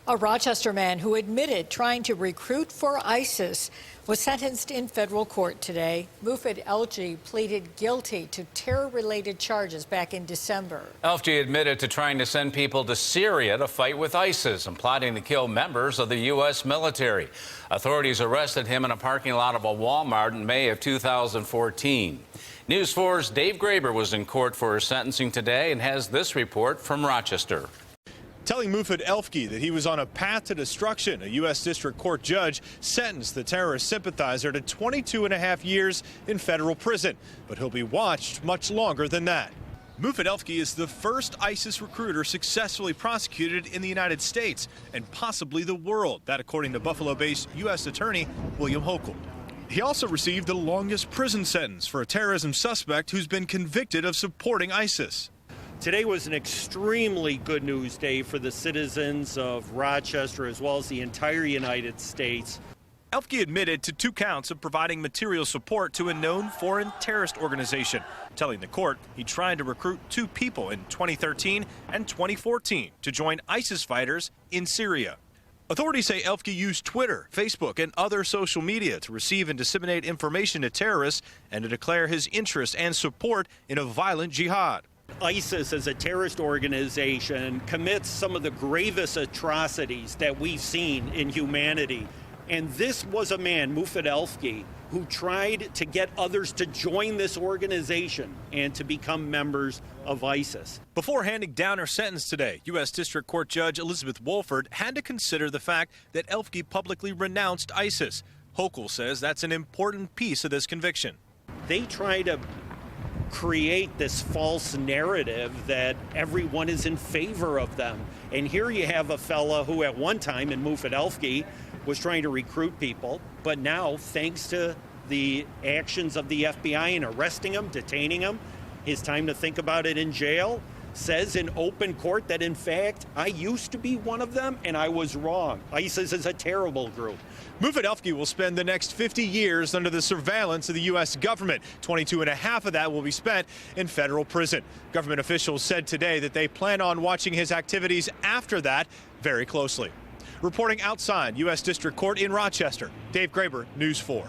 A Rochester man who admitted trying to recruit for ISIS was sentenced in federal court today. Mufid Elfgeeh pleaded guilty to terror-related charges back in December. Elfgeeh admitted to trying to send people to Syria to fight with ISIS and plotting to kill members of the U.S. military. Authorities arrested him in a parking lot of a Walmart in May of 2014. News 4's Dave Graber was in court for his sentencing today and has this report from Rochester. Telling Mufid Elfgeeh that he was on a path to destruction, a U.S. District Court judge sentenced the terrorist sympathizer to 22.5 years in federal prison. But he'll be watched much longer than that. Mufid Elfgeeh is the first ISIS recruiter successfully prosecuted in the United States and possibly the world. That according to Buffalo-based U.S. Attorney William Hochul. He also received the longest prison sentence for a terrorism suspect who's been convicted of supporting ISIS. Today was an extremely good news day for the citizens of Rochester as well as the entire United States. Elfgeeh admitted to 2 counts of providing material support to a known foreign terrorist organization, telling the court he tried to recruit 2 people in 2013 and 2014 to join ISIS fighters in Syria. Authorities say Elfgeeh used Twitter, Facebook, and other social media to receive and disseminate information to terrorists and to declare his interest and support in a violent jihad. ISIS as a terrorist organization commits some of the gravest atrocities that we've seen in humanity. And this was a man, Mufid Elfgeeh, who tried to get others to join this organization and to become members of ISIS. Before handing down her sentence today, U.S. District Court Judge Elizabeth Wolford had to consider the fact that Elfgeeh publicly renounced ISIS. Hochul says that's an important piece of this conviction. They try to create this false narrative that everyone is in favor of them. And here you have a fella who at one time in Mufid Elfgeeh was trying to recruit people, but now, thanks to the actions of the FBI in arresting him, detaining him, his time to think about it in jail, says in open court that, in fact, I used to be one of them and I was wrong. ISIS is a terrible group. Mufid Elfgeeh will spend the next 50 years under the surveillance of the U.S. government. 22.5 of that will be spent in federal prison. Government officials said today that they plan on watching his activities after that very closely. Reporting outside U.S. District Court in Rochester, Dave Graber, News 4.